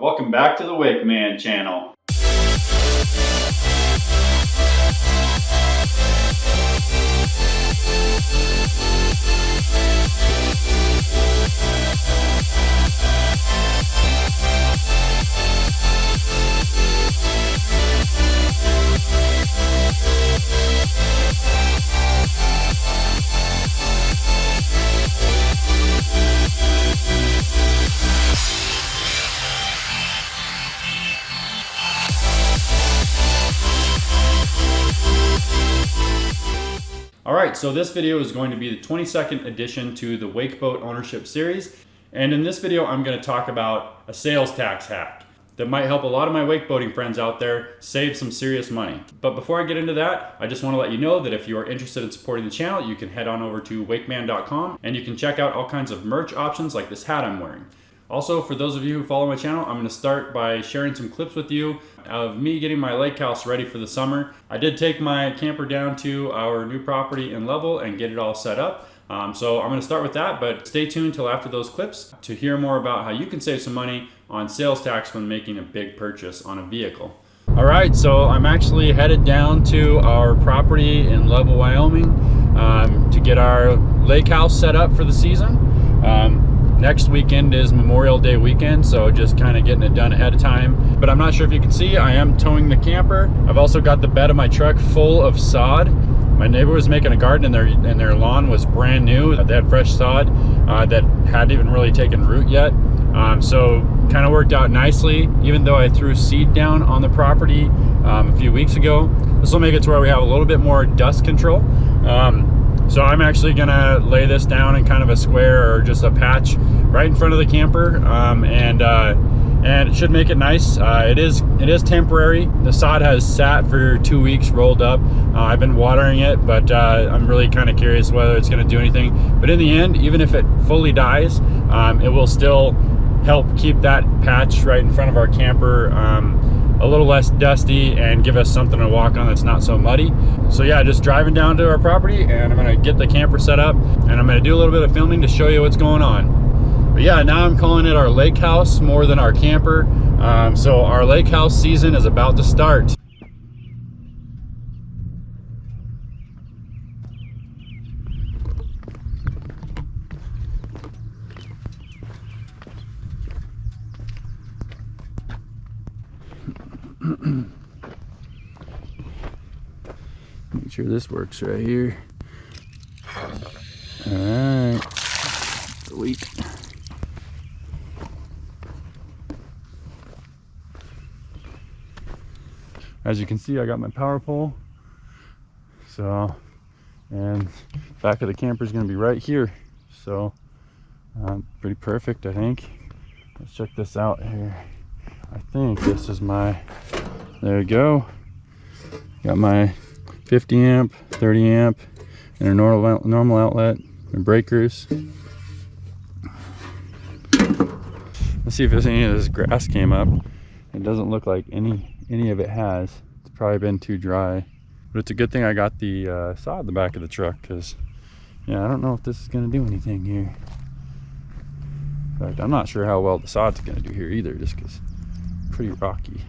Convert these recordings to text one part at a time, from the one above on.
Welcome back to the MANN channel. Alright, so this video is going to be the 22nd edition to the Wakeboat ownership series. And in this video, I'm going to talk about a sales tax hack that might help a lot of my wakeboating friends out there save some serious money. But before I get into that, I just want to let you know that if you are interested in supporting the channel, you can head on over to wakeman.com and you can check out all kinds of merch options like this hat I'm wearing. Also, for those of you who follow my channel, I'm going to start by sharing some clips with you of me getting my lake house ready for the summer. I did take my camper down to our new property in Level and get it all set up. So I'm going to start with that, but stay tuned till after those clips to hear more about how you can save some money on sales tax when making a big purchase on a vehicle. All right, so I'm actually headed down to our property in Level, Wyoming to get our lake house set up for the season. Next weekend is Memorial Day weekend, so just kind of getting it done ahead of time. But I'm not sure if you can see, I am towing the camper. I've also got the bed of my truck full of sod. My neighbor was making a garden and their lawn was brand new. They had fresh sod that hadn't even really taken root yet. So kind of worked out nicely, even though I threw seed down on the property a few weeks ago. This will make it to where we have a little bit more dust control. So I'm actually gonna lay this down in kind of a square or just a patch right in front of the camper, and it should make it nice. It is temporary. The sod has sat for 2 weeks rolled up. I've been watering it, but I'm really kind of curious whether it's gonna do anything. But in the end, even if it fully dies, it will still help keep that patch right in front of our camper a little less dusty and give us something to walk on that's not so muddy. So yeah, just driving down to our property and I'm gonna get the camper set up and I'm gonna do a little bit of filming to show you what's going on. But yeah, now I'm calling it our lake house more than our camper. So our lake house season is about to start. Make sure this works right here. All right, sweet. As you can see, I got my power pole. So, and back of the camper is going to be right here. So, pretty perfect, I think. Let's check this out here. I think this is my, there we go. Got my 50 amp, 30 amp, and a normal outlet and breakers. Let's see if there's any of this grass came up. It doesn't look like any of it has. It's probably been too dry. But it's a good thing I got the sod in the back of the truck, because yeah, I don't know if this is going to do anything here. In fact, I'm not sure how well the sod's going to do here either, just because it's pretty rocky.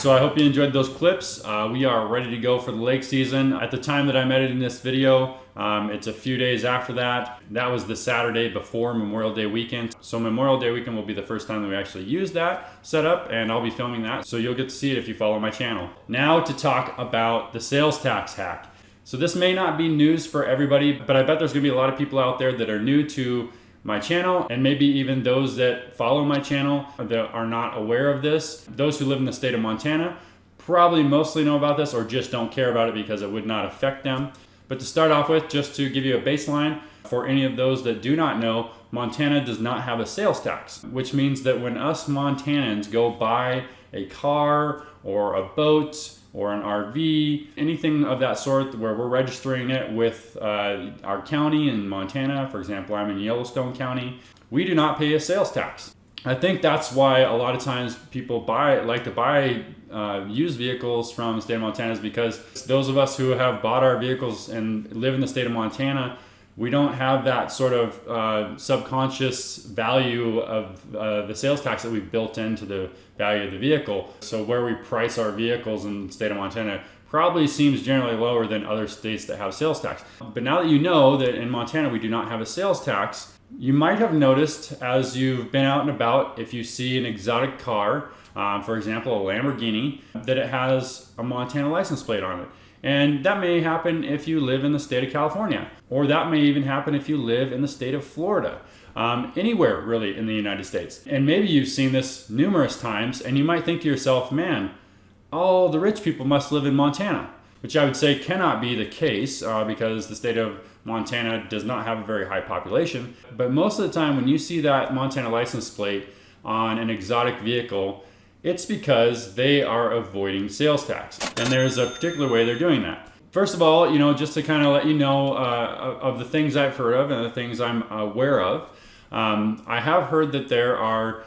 So I hope you enjoyed those clips. We are ready to go for the lake season. At the time that I'm editing this video, it's a few days after that. That was the Saturday before Memorial Day weekend. So Memorial Day weekend will be the first time that we actually use that setup, and I'll be filming that. So you'll get to see it if you follow my channel. Now to talk about the sales tax hack. So this may not be news for everybody, but I bet there's gonna be a lot of people out there that are new to my channel, and maybe even those that follow my channel that are not aware of this. Those who live in the state of Montana probably mostly know about this or just don't care about it because it would not affect them. But to start off with, just to give you a baseline, for any of those that do not know, Montana does not have a sales tax, which means that when us Montanans go buy a car or a boat or an RV, anything of that sort where we're registering it with our county in Montana, for example, I'm in Yellowstone County, we do not pay a sales tax. I think that's why a lot of times people like to buy used vehicles from the state of Montana, is because those of us who have bought our vehicles and live in the state of Montana, we don't have that sort of subconscious value of the sales tax that we've built into the value of the vehicle. So where we price our vehicles in the state of Montana probably seems generally lower than other states that have sales tax. But now that you know that in Montana we do not have a sales tax, you might have noticed as you've been out and about, if you see an exotic car, for example, a Lamborghini, that it has a Montana license plate on it. And that may happen if you live in the state of California, or that may even happen if you live in the state of Florida, anywhere really in the United States. And maybe you've seen this numerous times, and you might think to yourself, man, all the rich people must live in Montana, which I would say cannot be the case because the state of Montana does not have a very high population. But most of the time when you see that Montana license plate on an exotic vehicle, it's because they are avoiding sales tax. And there's a particular way they're doing that. First of all, just to kind of let you know of the things I've heard of and the things I'm aware of, I have heard that there are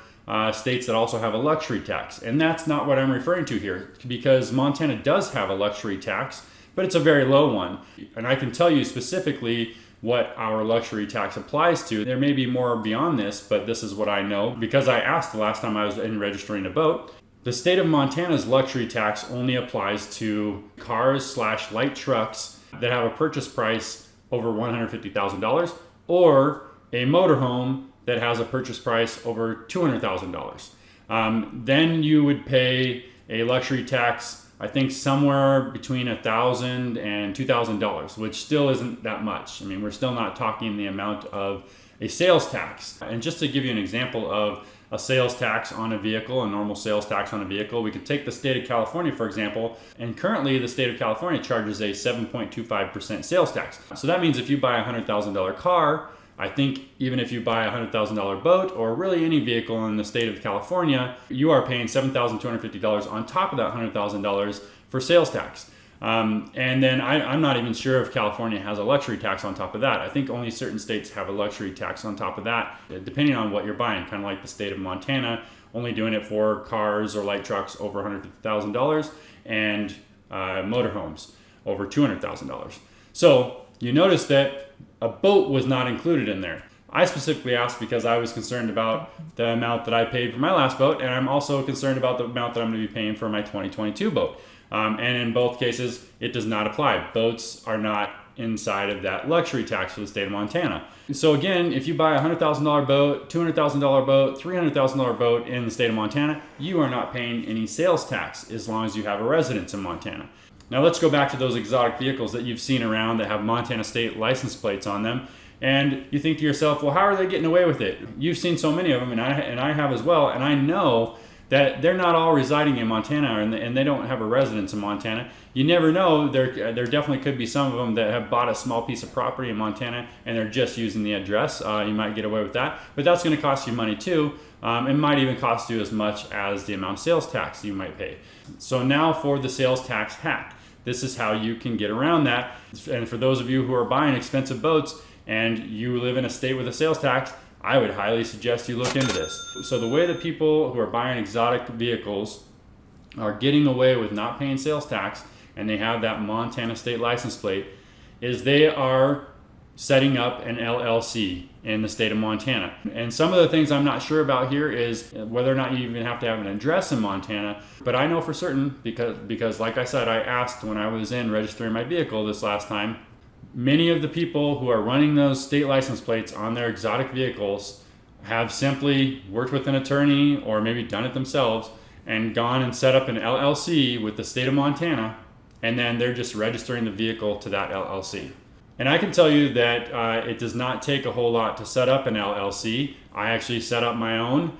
states that also have a luxury tax. And that's not what I'm referring to here, because Montana does have a luxury tax, but it's a very low one. And I can tell you specifically what our luxury tax applies to. There may be more beyond this, but this is what I know because I asked the last time I was in registering a boat. The state of Montana's luxury tax only applies to cars/light trucks that have a purchase price over $150,000 or a motorhome that has a purchase price over $200,000. Then you would pay a luxury tax, I think somewhere between $1,000 and $2,000, which still isn't that much. I mean, we're still not talking the amount of a sales tax. And just to give you an example of a sales tax on a vehicle, a normal sales tax on a vehicle, we could take the state of California, for example, and currently the state of California charges a 7.25% sales tax. So that means if you buy a $100,000 car, I think even if you buy a $100,000 boat or really any vehicle in the state of California, you are paying $7,250 on top of that $100,000 for sales tax. And then I'm not even sure if California has a luxury tax on top of that. I think only certain states have a luxury tax on top of that, depending on what you're buying, kind of like the state of Montana, only doing it for cars or light trucks over $150,000 and motorhomes over $200,000. So you notice that a boat was not included in there. I specifically asked because I was concerned about the amount that I paid for my last boat, and I'm also concerned about the amount that I'm going to be paying for my 2022 boat. And in both cases, it does not apply. Boats are not inside of that luxury tax for the state of Montana. So again, if you buy a $100,000 boat, $200,000 boat, $300,000 boat in the state of Montana, you are not paying any sales tax as long as you have a residence in Montana. Now let's go back to those exotic vehicles that you've seen around that have Montana state license plates on them. And you think to yourself, well, how are they getting away with it? You've seen so many of them, and I have as well. And I know that they're not all residing in Montana, and they don't have a residence in Montana. You never know. There definitely could be some of them that have bought a small piece of property in Montana, and they're just using the address. You might get away with that, but that's going to cost you money too. It might even cost you as much as the amount of sales tax you might pay. So now for the sales tax hack. This is how you can get around that. And for those of you who are buying expensive boats and you live in a state with a sales tax, I would highly suggest you look into this. So the way that people who are buying exotic vehicles are getting away with not paying sales tax, and they have that Montana state license plate, is they are setting up an LLC in the state of Montana. And some of the things I'm not sure about here is whether or not you even have to have an address in Montana. But I know for certain because like I said, I asked when I was in registering my vehicle this last time, many of the people who are running those state license plates on their exotic vehicles have simply worked with an attorney or maybe done it themselves and gone and set up an LLC with the state of Montana, and then they're just registering the vehicle to that LLC. And I can tell you that it does not take a whole lot to set up an LLC. I actually set up my own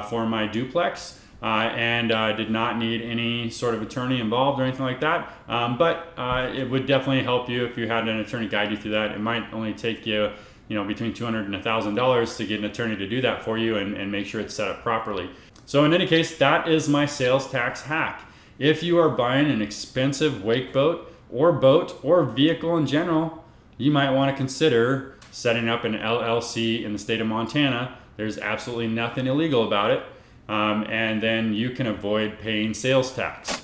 for my duplex and did not need any sort of attorney involved or anything like that. But it would definitely help you if you had an attorney guide you through that. It might only take you, between $200 and $1,000 to get an attorney to do that for you and make sure it's set up properly. So in any case, that is my sales tax hack. If you are buying an expensive wake boat or vehicle in general, you might want to consider setting up an LLC in the state of Montana. There's absolutely nothing illegal about it. And then you can avoid paying sales tax.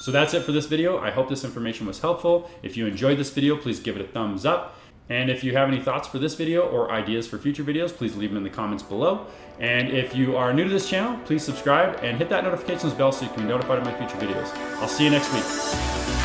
So that's it for this video. I hope this information was helpful. If you enjoyed this video, please give it a thumbs up. And if you have any thoughts for this video or ideas for future videos, please leave them in the comments below. And if you are new to this channel, please subscribe and hit that notifications bell so you can be notified of my future videos. I'll see you next week.